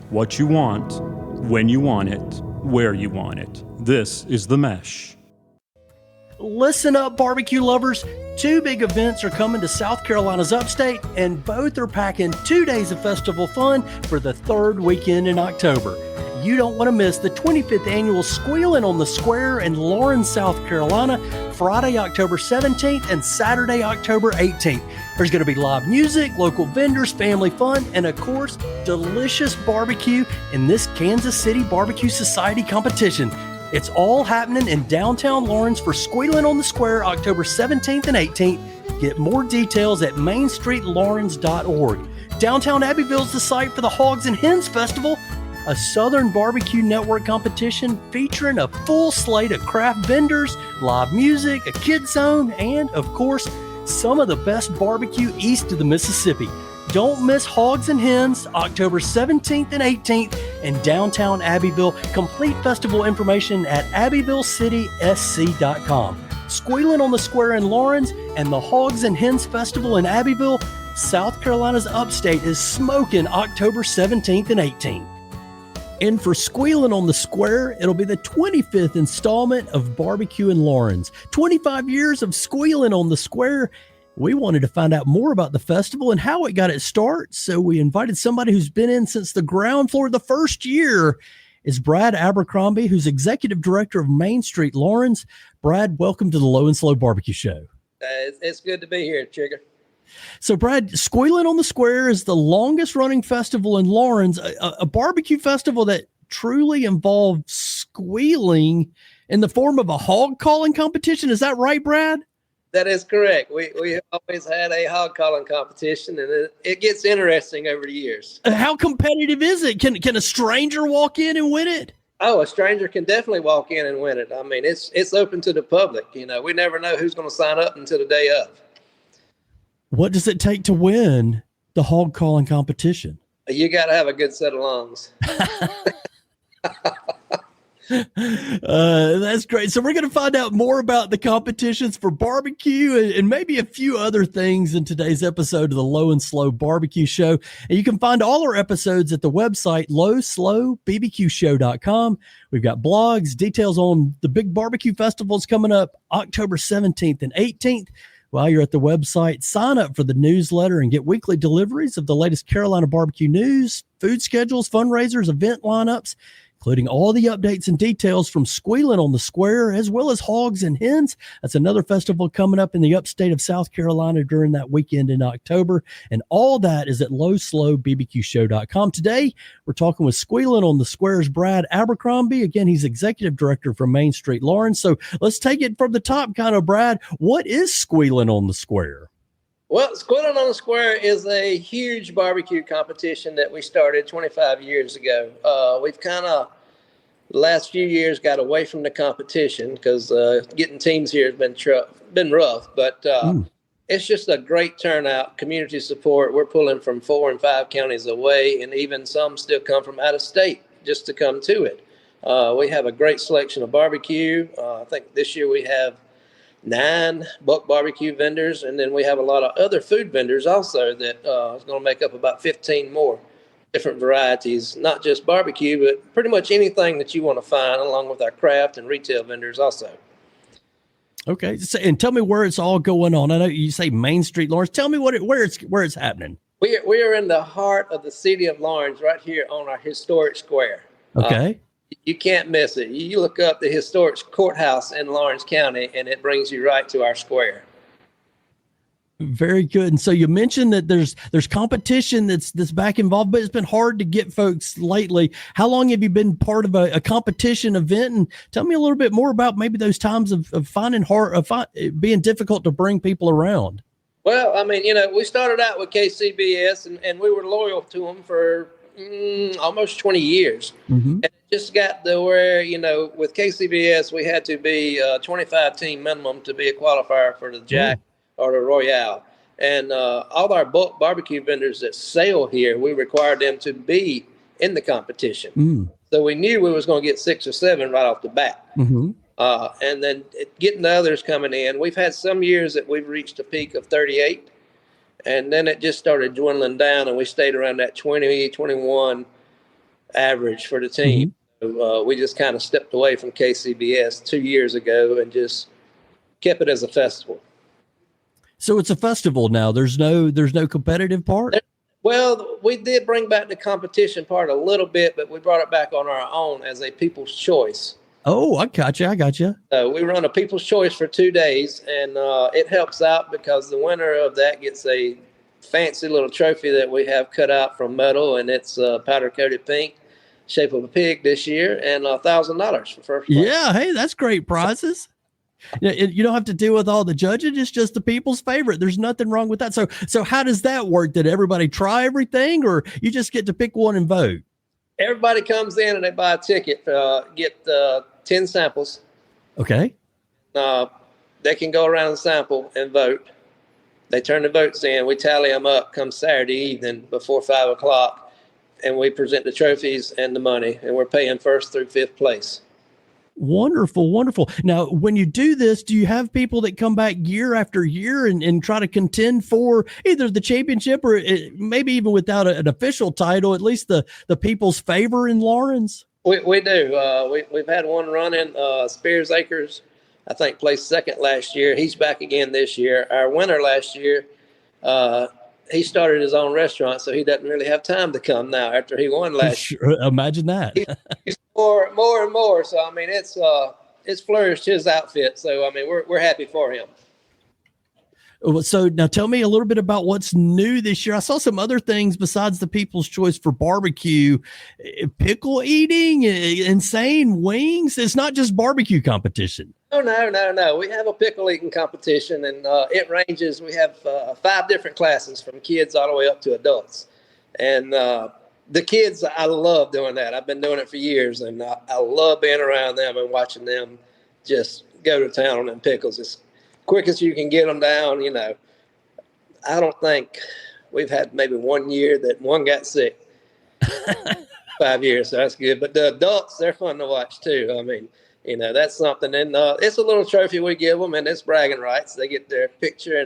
What you want, when you want it, where you want it. This is The Mesh. Listen up, barbecue lovers. 2 big events are coming to South Carolina's upstate, and both are packing 2 days of festival fun for the 3rd weekend in October. You don't want to miss the 25th annual Squealin on the Square in Lawrence, South Carolina, Friday, October 17th and Saturday, October 18th. There's going to be live music, local vendors, family fun, and of course, delicious barbecue in this Kansas City Barbecue Society competition. It's all happening in downtown Lawrence for Squealin on the Square, October 17th and 18th. Get more details at mainstreetlawrence.org. Downtown Abbeville's the site for the Hogs and Hens Festival, a Southern Barbecue Network competition featuring a full slate of craft vendors, live music, a kids zone, and, of course, some of the best barbecue east of the Mississippi. Don't miss Hogs and Hens, October 17th and 18th in downtown Abbeville. Complete festival information at abbevillecitysc.com. Squealin on the Square in Lawrence and the Hogs and Hens Festival in Abbeville, South Carolina's upstate, is smoking October 17th and 18th. And for Squealin on the Square, it'll be the 25th installment of Barbecue in Lawrence. 25 years of Squealin on the Square. We wanted to find out more about the festival and how it got its start, so we invited somebody who's been in since the ground floor the first year. Is Brad Abercrombie, who's Executive Director of Main Street Lawrence. Brad, welcome to the Low and Slow Barbecue Show. It's good to be here, Trigger. So, Brad, Squealin on the Square is the longest running festival in Lawrence, a barbecue festival that truly involves squealing in the form of a hog calling competition. Is that right, Brad? That is correct. We always had a hog calling competition, and it gets interesting over the years. How competitive is it? Can a stranger walk in and win it? Oh, a stranger can definitely walk in and win it. I mean, it's open to the public. You know, we never know who's going to sign up until the day of. What does it take to win the hog calling competition? You got to have a good set of lungs. That's great. So we're going to find out more about the competitions for barbecue and maybe a few other things in today's episode of the Low and Slow Barbecue Show. And you can find all our episodes at the website lowslowbbqshow.com. We've got blogs, details on the big barbecue festivals coming up October 17th and 18th. While you're at the website, sign up for the newsletter and get weekly deliveries of the latest Carolina barbecue news, food schedules, fundraisers, event lineups, including all the updates and details from Squealin on the Square, as well as Hogs and Hens. That's another festival coming up in the upstate of South Carolina during that weekend in October. And all that is at lowslowbbqshow.com. Today, we're talking with Squealin on the Square's Brad Abercrombie. Again, he's Executive Director for Main Street Lawrence. So let's take it from the top, kind of, Brad. What is Squealin on the Square? Well, Squealin on the Square is a huge barbecue competition that we started 25 years ago. We've kind of, the last few years, got away from the competition because getting teams here has been rough. But it's just a great turnout, community support. We're pulling from 4 and 5 counties away, and even some still come from out of state just to come to it. We have a great selection of barbecue. I think this year we have 9 bulk barbecue vendors, and then we have a lot of other food vendors also that is going to make up about 15 more different varieties, not just barbecue, but pretty much anything that you want to find, along with our craft and retail vendors also. Okay, so, and tell me where it's all going on. I know you say Main Street Lawrence. Tell me where it's happening. We are in the heart of the city of Lawrence, right here on our historic square. Okay. You can't miss it. You look up the historic courthouse in Lawrence County, and it brings you right to our square. Very good. And so you mentioned that there's competition that's back involved, but it's been hard to get folks lately. How long have you been part of a competition event? And tell me a little bit more about maybe those times of being difficult to bring people around. Well, I mean, we started out with KCBS, and we were loyal to them for almost 20 years. Mm-hmm. And it just got to where, with KCBS, we had to be a 25-team minimum to be a qualifier for the Jack or the Royale. And all our bulk barbecue vendors that sell here, we required them to be in the competition. So we knew we was going to get 6 or 7 right off the bat. Mm-hmm. And then getting the others coming in. We've had some years that we've reached a peak of 38. And then it just started dwindling down, and we stayed around that 20, 21 average for the team. Mhm. So, we just kind of stepped away from KCBS 2 years ago and just kept it as a festival. So it's a festival now. There's no competitive part. Well, we did bring back the competition part a little bit, but we brought it back on our own as a people's choice. Oh, I got you. I got you. We run a people's choice for 2 days, and it helps out because the winner of that gets a fancy little trophy that we have cut out from metal, and it's powder coated pink, shape of a pig this year, and $1,000 for first place. Yeah. Hey, that's great prizes. You don't have to deal with all the judging. It's just the people's favorite. There's nothing wrong with that. So how does that work? Did everybody try everything, or you just get to pick one and vote? Everybody comes in and they buy a ticket, get 10 samples. Okay. They can go around and sample and vote. They turn the votes in. We tally them up come Saturday evening before 5 o'clock, and we present the trophies and the money, and we're paying first through fifth place. Wonderful, wonderful. Now, when you do this, do you have people that come back year after year and try to contend for either the championship or maybe even without an official title, at least the people's favor in Lawrence? We do. We've had one running. Spears Acres, I think, placed second last year. He's back again this year. Our winner last year, he started his own restaurant, so he doesn't really have time to come now after he won last year. Sure, imagine that. He's more and more. So I mean, it's flourished his outfit. So I mean, we're happy for him. So now tell me a little bit about what's new this year. I saw some other things besides the People's Choice for barbecue, pickle eating, insane wings. It's not just barbecue competition. No. We have a pickle eating competition, and it ranges. We have 5 different classes from kids all the way up to adults. And the kids, I love doing that. I've been doing it for years, and I love being around them and watching them just go to town on them pickles. As quick as you can get them down, I don't think we've had maybe 1 year that one got sick. 5 years, so that's good. But the adults, they're fun to watch too. I mean, that's something. And it's a little trophy we give them, and it's bragging rights. They get their picture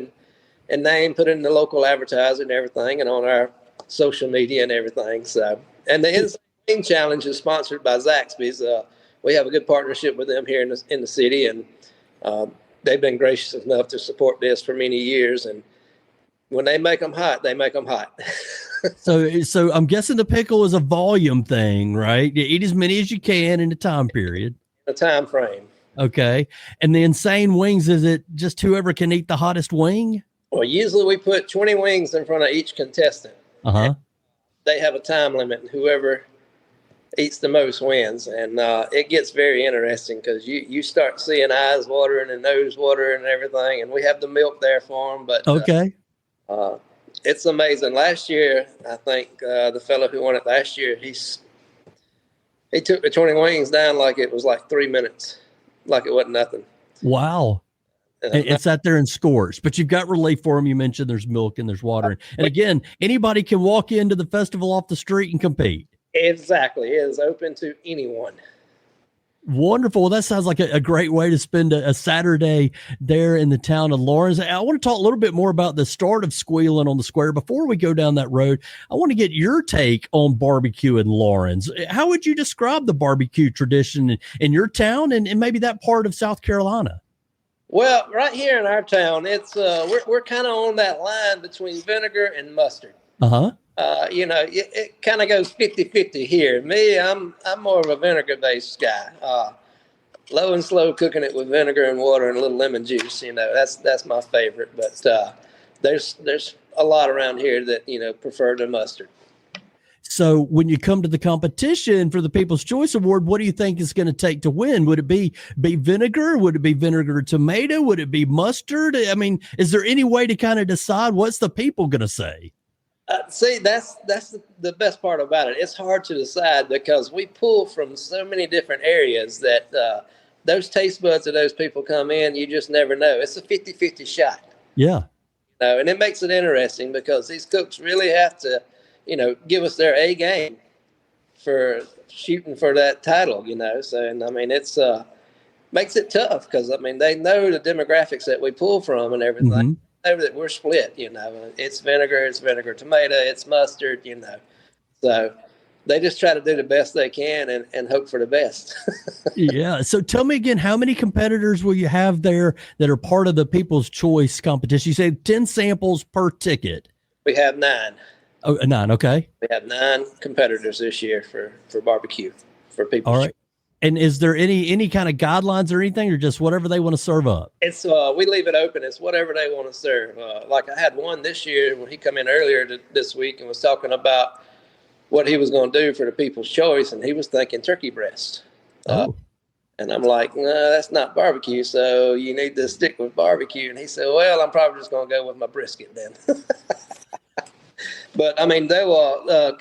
and name put in the local advertising and everything, and on our social media and everything. So, and the Insane Challenge is sponsored by Zaxby's. We have a good partnership with them here in the city, and they've been gracious enough to support this for many years. And when they make them hot, they make them hot. So I'm guessing the pickle is a volume thing, right? You eat as many as you can in a time period. A time frame. Okay. And the insane wings, is it just whoever can eat the hottest wing? Well, usually we put 20 wings in front of each contestant. Uh-huh. They have a time limit, and whoever eats the most wins. And it gets very interesting because you start seeing eyes watering and nose watering and everything. And we have the milk there for them. But okay. It's amazing. Last year, I think the fellow who won it last year, he took the 20 wings down like it was like 3 minutes, like it wasn't nothing. Wow. And sat there in scores, but you've got relief for them. You mentioned there's milk and there's water. And again, anybody can walk into the festival off the street and compete. Exactly. It is open to anyone. Wonderful. Well, that sounds like a great way to spend a Saturday there in the town of Lawrence. I want to talk a little bit more about the start of Squealin on the Square. Before we go down that road, I want to get your take on barbecue in Lawrence. How would you describe the barbecue tradition in your town and maybe that part of South Carolina? Well, right here in our town, it's we're kind of on that line between vinegar and mustard. Uh-huh. It kind of goes 50-50 here. Me, I'm more of a vinegar-based guy. Low and slow cooking it with vinegar and water and a little lemon juice. That's my favorite. But there's a lot around here that prefer the mustard. So when you come to the competition for the People's Choice Award, what do you think it's going to take to win? Would it be vinegar? Would it be vinegar tomato? Would it be mustard? I mean, is there any way to kind of decide what's the people going to say? See, that's the best part about it. It's hard to decide because we pull from so many different areas that those taste buds of those people come in, you just never know. It's a 50-50 shot. Yeah. And it makes it interesting because these cooks really have to, give us their A game for shooting for that title, So, and I mean, it's makes it tough because, they know the demographics that we pull from and everything. Mm-hmm. Know that we're split, it's vinegar tomato, it's mustard, So they just try to do the best they can and hope for the best. Yeah. So tell me again, how many competitors will you have there that are part of the People's Choice competition? You say 10 samples per ticket. We have 9. Oh, 9. Okay. We have 9 competitors this year for barbecue for People's All Choice. right. And is there any kind of guidelines or anything, or just whatever they want to serve up? It's we leave it open. It's whatever they want to serve. Like I had one this year when he come in earlier this week and was talking about what he was going to do for the People's Choice, and he was thinking turkey breast. And I'm like, no, that's not barbecue, so you need to stick with barbecue. And he said, well, I'm probably just going to go with my brisket then. But I mean, they will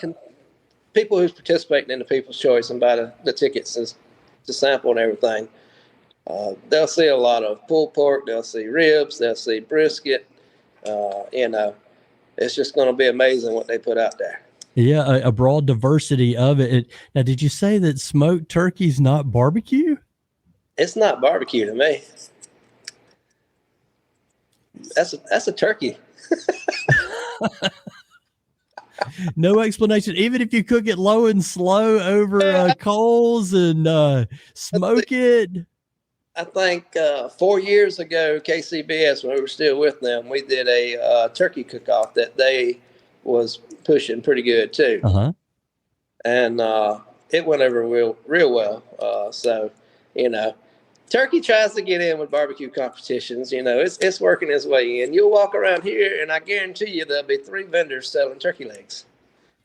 people who's participating in the People's Choice and buy the tickets to sample and everything. They'll see a lot of pulled pork. They'll see ribs. They'll see brisket. It's just going to be amazing what they put out there. Yeah, a broad diversity of it. Now, did you say that smoked turkey's not barbecue? It's not barbecue to me. That's a turkey. No explanation. Even if you cook it low and slow over coals and smoke it. I think 4 years ago, KCBS, when we were still with them, we did a turkey cook-off that they was pushing pretty good too. And it went over real well. So, turkey tries to get in with barbecue competitions. It's working its way in. You'll walk around here, and I guarantee you there'll be 3 vendors selling turkey legs.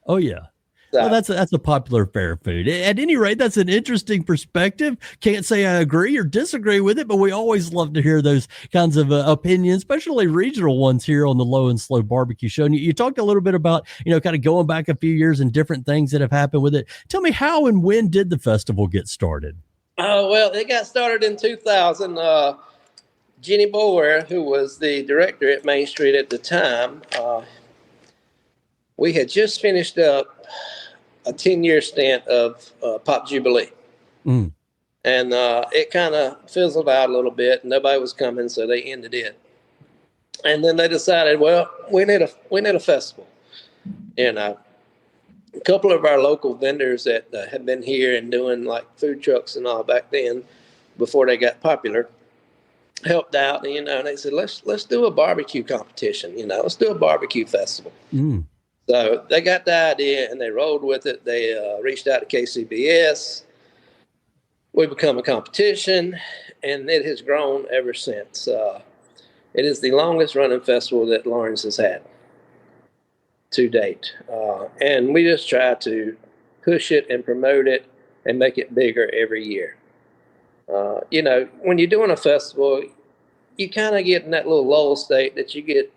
Oh yeah. Well, that's a popular fare food. At any rate, that's an interesting perspective. Can't say I agree or disagree with it, but we always love to hear those kinds of opinions, especially regional ones here on the Low and Slow Barbecue Show. And you talked a little bit about, kind of going back a few years and different things that have happened with it. Tell me, how and when did the festival get started? Well, it got started in 2000. Jenny Bower, who was the director at Main Street at the time, we had just finished up a 10-year stint of Pop Jubilee. And it kind of fizzled out a little bit. Nobody was coming, so they ended it. And then they decided, well, we need a festival. A couple of our local vendors that had been here and doing like food trucks and all back then, before they got popular, helped out. And they said, let's do a barbecue competition. Let's do a barbecue festival. So they got the idea and they rolled with it. They reached out to KCBS. We become a competition, and it has grown ever since. It is the longest running festival that Lawrence has had to date. And we just try to push it and promote it and make it bigger every year. When you're doing a festival, you kind of get in that little lull state that you get,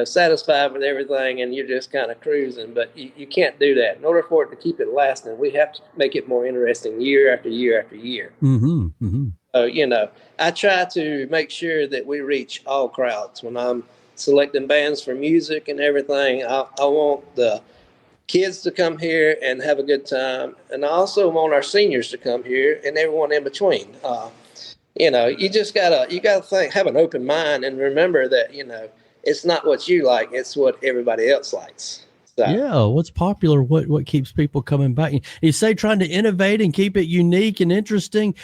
satisfied with everything and you're just kind of cruising, but you can't do that. In order for it to keep it lasting, we have to make it more interesting year after year after year. So, I try to make sure that we reach all crowds. When I'm selecting bands for music and everything, I want the kids to come here and have a good time. And I also want our seniors to come here and everyone in between. You just gotta have an open mind and remember that, it's not what you like, it's what everybody else likes. So. Yeah, what's popular, what keeps people coming back? You say trying to innovate and keep it unique and interesting.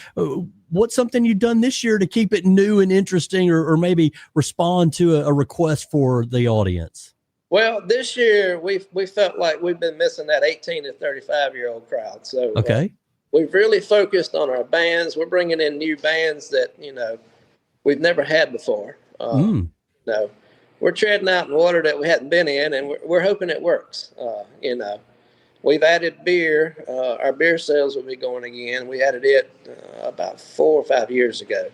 What's something you've done this year to keep it new and interesting, or maybe respond to a request for the audience? Well, this year we felt like we've been missing that 18 to 35-year-old crowd. So we've really focused on our bands. We're bringing in new bands that, we've never had before. We're treading out in water that we hadn't been in, and we're hoping it works. We've added beer. Our beer sales will be going again. We added it about 4 or 5 years ago.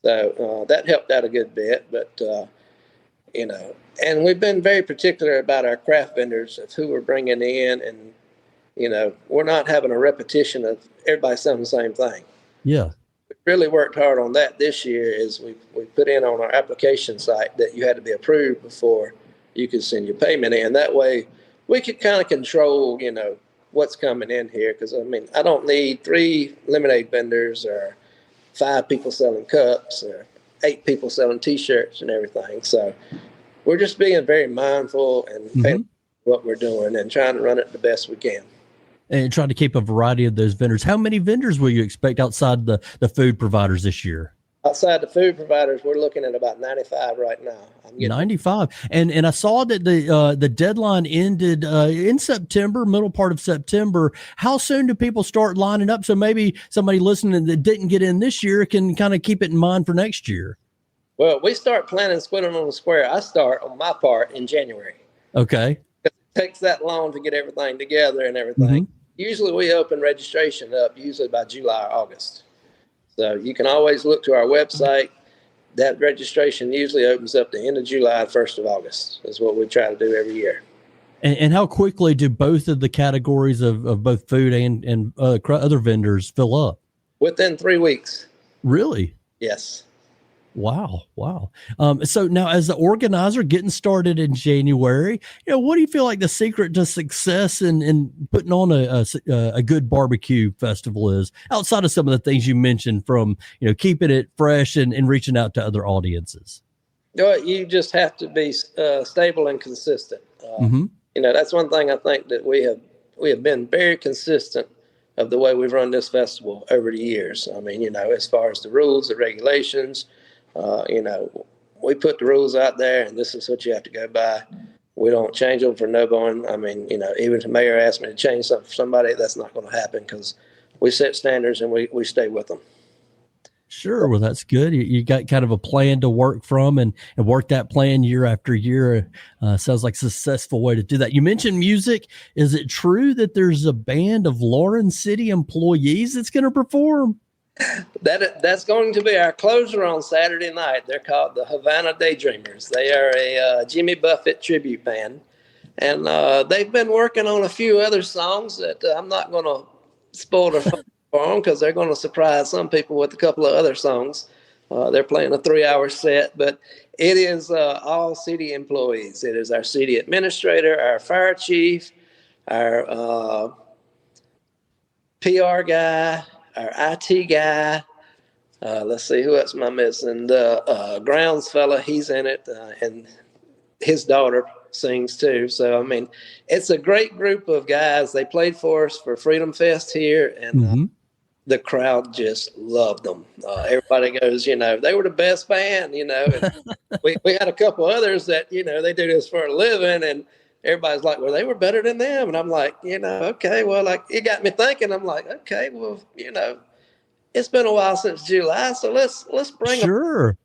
So that helped out a good bit. But, and we've been very particular about our craft vendors of who we're bringing in. And, we're not having a repetition of everybody selling the same thing. Yeah. Really worked hard on that this year. Is we put in on our application site that you had to be approved before you could send your payment in. That way we could kind of control, what's coming in here. Because, I don't need 3 lemonade vendors or 5 people selling cups or 8 people selling T-shirts and everything. So we're just being very mindful and paying what we're doing and trying to run it the best we can. And trying to keep a variety of those vendors. How many vendors will you expect outside the food providers this year? Outside the food providers, we're looking at about 95 right now. 95. And I saw that the deadline ended in September, middle part of September. How soon do people start lining up? So maybe somebody listening that didn't get in this year can kind of keep it in mind for next year. Well, we start planning Squealin on the Square. I start on my part in January. Okay. It takes that long to get everything together and everything. Mm-hmm. Usually we open registration up usually by July or August. So you can always look to our website. That registration usually opens up the end of July, 1st of August. Is what we try to do every year. And how quickly do both of the categories of both food and other vendors fill up? Within 3 weeks. Really? Yes. Wow. So now as the organizer getting started in January, what do you feel like the secret to success in putting on a good barbecue festival is, outside of some of the things you mentioned, from, keeping it fresh and reaching out to other audiences? You just have to be stable and consistent. That's one thing I think that we have been very consistent of the way we've run this festival over the years. I mean, as far as the rules, the regulations, we put the rules out there, and this is what you have to go by. We don't change them for no one. I mean, even if the mayor asked me to change something for somebody, that's not going to happen, because we set standards and we stay with them. Sure. Well, that's good. You got kind of a plan to work from and work that plan year after year. Sounds like a successful way to do that. You mentioned music. Is it true that there's a band of Lawrence City employees that's going to perform? That's going to be our closer on Saturday night. They're called the Havana Daydreamers. They are a Jimmy Buffett tribute band, and they've been working on a few other songs that I'm not going to spoil their fun for them, because they're going to surprise some people with a couple of other songs. They're playing a 3-hour set, but it is all city employees. It is our city administrator, our fire chief, our PR guy, our IT guy. Let's see, who else am I missing? The grounds fella, he's in it, and his daughter sings too. So, I mean, it's a great group of guys. They played for us for Freedom Fest here, and the crowd just loved them. Everybody goes, they were the best band, And we had a couple others that, they do this for a living, and everybody's like, well, they were better than them. And I'm like, okay, well, like, it got me thinking. I'm like, okay, well, it's been a while since July, so let's bring them for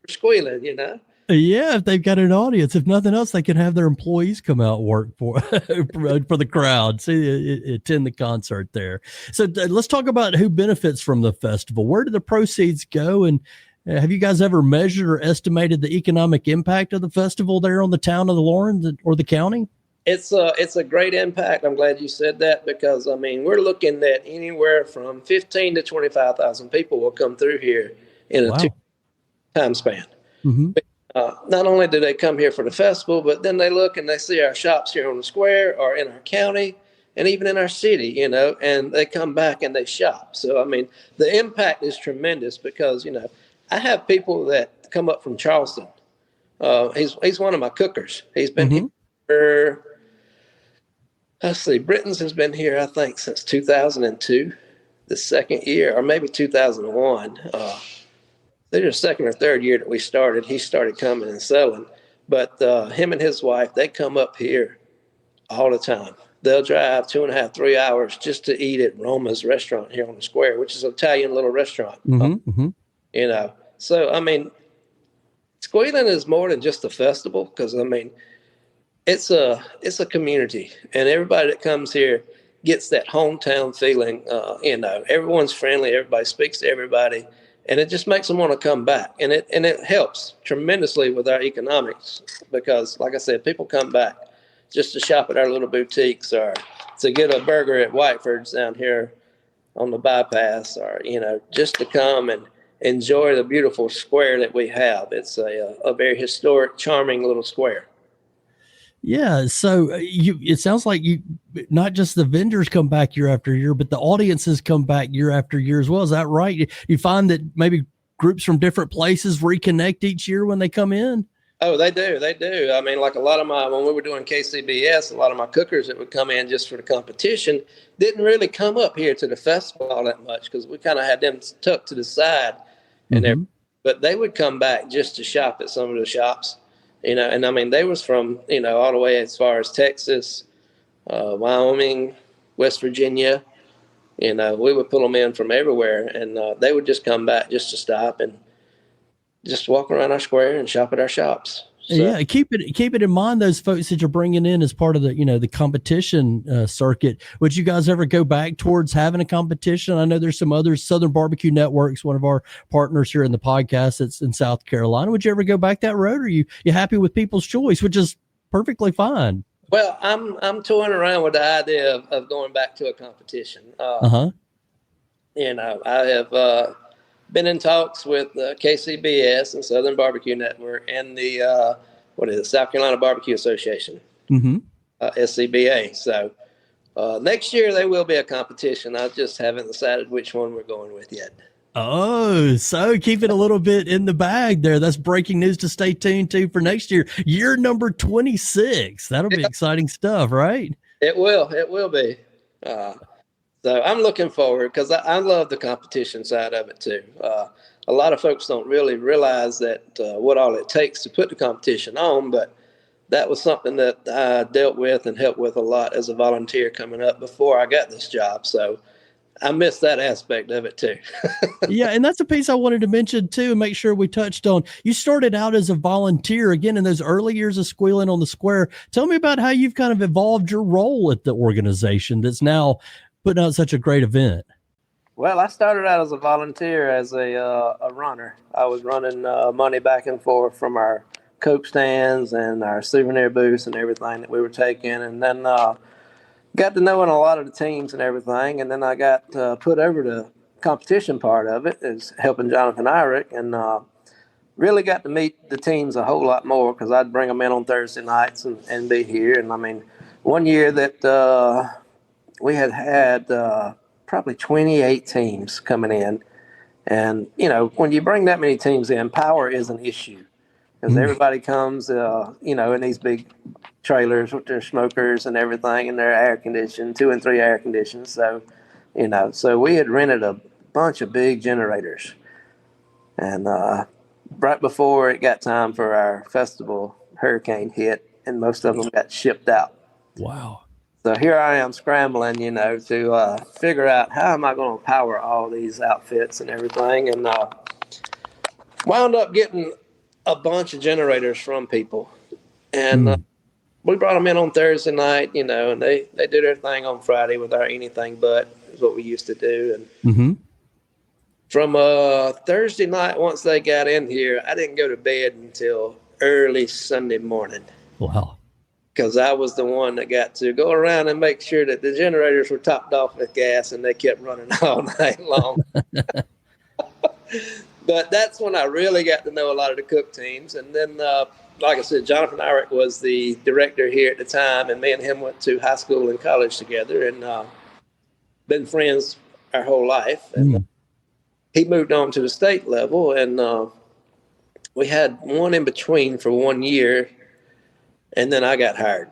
Squealin, Yeah, if they've got an audience, if nothing else, they can have their employees come out and work for for the crowd. See, attend the concert there. So let's talk about who benefits from the festival. Where do the proceeds go? And have you guys ever measured or estimated the economic impact of the festival there on the town of the Lawrence or the county? It's a great impact. I'm glad you said that, because, I mean, we're looking at anywhere from 15 to 25,000 people will come through here in a 2-time span. Not only do they come here for the festival, but then they look and they see our shops here on the square or in our county and even in our city, and they come back and they shop. So, I mean, the impact is tremendous, because, I have people that come up from Charleston. He's one of my cookers. He's been here for, let's see, Britton's has been here, I think, since 2002, the second year, or maybe 2001. Their second or third year that we started, he started coming and selling. But him and his wife, they come up here all the time. They'll drive 2.5, 3 hours just to eat at Roma's restaurant here on the square, which is an Italian little restaurant. So, I mean, Squealin is more than just a festival, because, I mean, it's a community, and everybody that comes here gets that hometown feeling. Everyone's friendly, everybody speaks to everybody, and it just makes them want to come back. And it helps tremendously with our economics, because, like I said, people come back just to shop at our little boutiques, or to get a burger at Whiteford's down here on the bypass, or, just to come and enjoy the beautiful square that we have. It's a very historic, charming little square. Yeah. So it sounds like not just the vendors come back year after year, but the audiences come back year after year as well. Is that right? You find that maybe groups from different places reconnect each year when they come in? Oh, they do. They do. I mean, like a lot of when we were doing KCBS, a lot of my cookers that would come in just for the competition didn't really come up here to the festival all that much because we kind of had them tucked to the side and everything. But they would come back just to shop at some of the shops, and I mean, they was from, all the way as far as Texas, Wyoming, West Virginia. We would pull them in from everywhere, and they would just come back just to stop and just walk around our square and shop at our shops. So, yeah, keep it in mind, those folks that you're bringing in as part of the the competition circuit. Would you guys ever go back towards having a competition? I know there's some other Southern Barbecue Networks, one of our partners here in the podcast, that's in South Carolina. Would you ever go back that road, or are you happy with People's Choice, which is perfectly fine? Well, I'm toying around with the idea of going back to a competition. I have been in talks with KCBS and Southern Barbecue Network and the South Carolina Barbecue Association, SCBA. So next year there will be a competition. I just haven't decided which one we're going with yet. Oh, so keep it a little bit in the bag there. That's breaking news to stay tuned to for next year. Year number 26. That'll be exciting stuff, right? It will. It will be. So I'm looking forward because I love the competition side of it too. A lot of folks don't really realize that what all it takes to put the competition on, but that was something that I dealt with and helped with a lot as a volunteer coming up before I got this job. So I missed that aspect of it too. Yeah, and that's a piece I wanted to mention too, and make sure we touched on. You started out as a volunteer again in those early years of Squealin on the Square. Tell me about how you've kind of evolved your role at the organization that's now putting out such a great event. Well, I started out as a volunteer, as a runner. I was running money back and forth from our Coke stands and our souvenir booths and everything that we were taking, and then got to knowing a lot of the teams and everything, and then I got put over the competition part of it as helping Jonathan Irick, and really got to meet the teams a whole lot more because I'd bring them in on Thursday nights and be here. And I mean, one year that we had probably 28 teams coming in, and when you bring that many teams in, power is an issue because everybody comes in these big trailers with their smokers and everything, and they're air conditioned, 2 and 3 air conditioned. So, so we had rented a bunch of big generators, and right before it got time for our festival, hurricane hit, and most of them got shipped out. Wow. So here I am scrambling, to figure out how am I going to power all these outfits and everything, and wound up getting a bunch of generators from people, and we brought them in on Thursday night, and they did their thing on Friday with our anything but is what we used to do. And from Thursday night, once they got in here, I didn't go to bed until early Sunday morning. Wow. Because I was the one that got to go around and make sure that the generators were topped off with gas and they kept running all night long. But that's when I really got to know a lot of the cook teams. And then, like I said, Jonathan Irick was the director here at the time, and me and him went to high school and college together, and been friends our whole life. And he moved on to the state level, and we had one in between for 1 year. And then I got hired.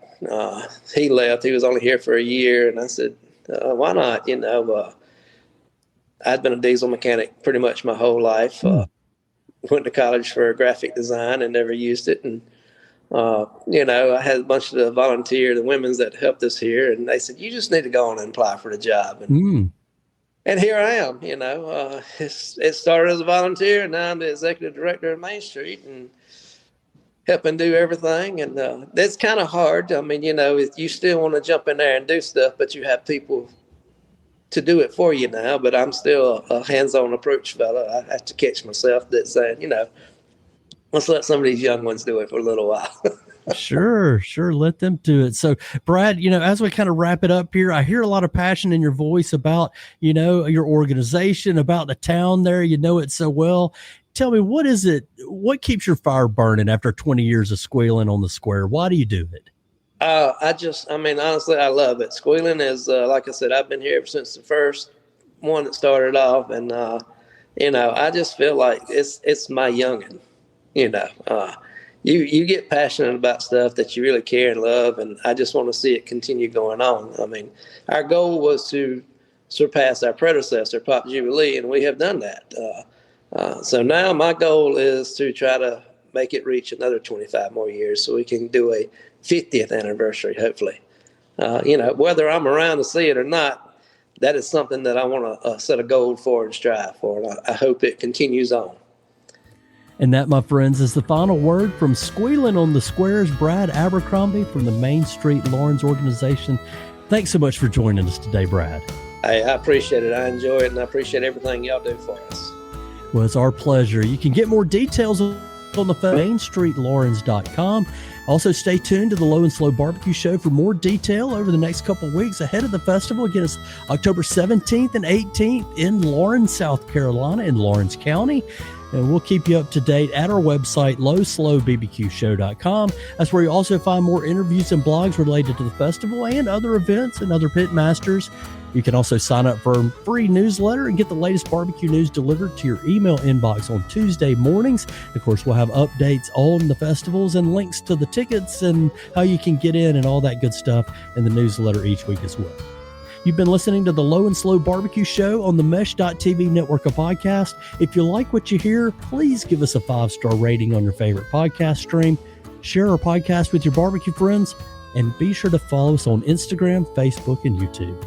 He left. He was only here for a year. And I said, why not? I'd been a diesel mechanic pretty much my whole life. Went to college for graphic design and never used it. And, I had a bunch of the women's that helped us here. And they said, you just need to go on and apply for the job. And here I am, it started as a volunteer, and now I'm the executive director of Main Street and helping do everything. And that's kind of hard. I mean, you still want to jump in there and do stuff, but you have people to do it for you now. But I'm still a hands-on approach fella. I have to catch myself that's saying, let's let some of these young ones do it for a little while. Sure. Let them do it. So, Brad, as we kind of wrap it up here, I hear a lot of passion in your voice about, your organization, about the town there. You know it so well. Tell me, what keeps your fire burning after 20 years of Squealin on the Square? Why do you do it? Honestly, I love it. Squealin is, like I said, I've been here ever since the first one that started off. And, I just feel like it's my youngin', you get passionate about stuff that you really care and love, and I just want to see it continue going on. I mean, our goal was to surpass our predecessor, Pop Jubilee, and we have done that. So now my goal is to try to make it reach another 25 more years so we can do a 50th anniversary, hopefully. Whether I'm around to see it or not, that is something that I want to set a goal for and strive for, and I hope it continues on. And that, my friends, is the final word from Squealin on the Square's Brad Abercrombie from the Main Street Lawrence organization. Thanks so much for joining us today, Brad. Hey, I appreciate it. I enjoy it, and I appreciate everything y'all do for us. Well, it's our pleasure. You can get more details on the mainstreetlawrence.com. Also, stay tuned to the Low and Slow Barbecue Show for more detail over the next couple of weeks ahead of the festival. Again, it's October 17th and 18th in Lawrence, South Carolina, in Lawrence County. And we'll keep you up to date at our website, lowslowbbqshow.com. That's where you also find more interviews and blogs related to the festival and other events and other pit masters. You can also sign up for a free newsletter and get the latest barbecue news delivered to your email inbox on Tuesday mornings. Of course, we'll have updates on the festivals and links to the tickets and how you can get in and all that good stuff in the newsletter each week as well. You've been listening to the Low and Slow Barbecue Show on the Mesh.tv network of podcasts. If you like what you hear, please give us a 5-star rating on your favorite podcast stream. Share our podcast with your barbecue friends, and be sure to follow us on Instagram, Facebook, and YouTube.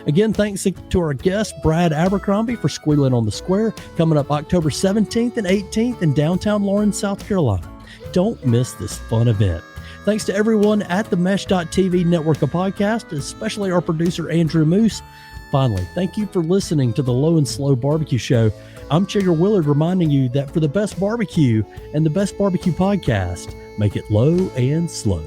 Again, thanks to our guest, Brad Abercrombie, for Squealin on the Square, coming up October 17th and 18th in downtown Lawrence, South Carolina. Don't miss this fun event. Thanks to everyone at the Mesh.tv network of podcasts, especially our producer, Andrew Moose. Finally, thank you for listening to the Low and Slow Barbecue Show. I'm Chigger Willard, reminding you that for the best barbecue and the best barbecue podcast, make it low and slow.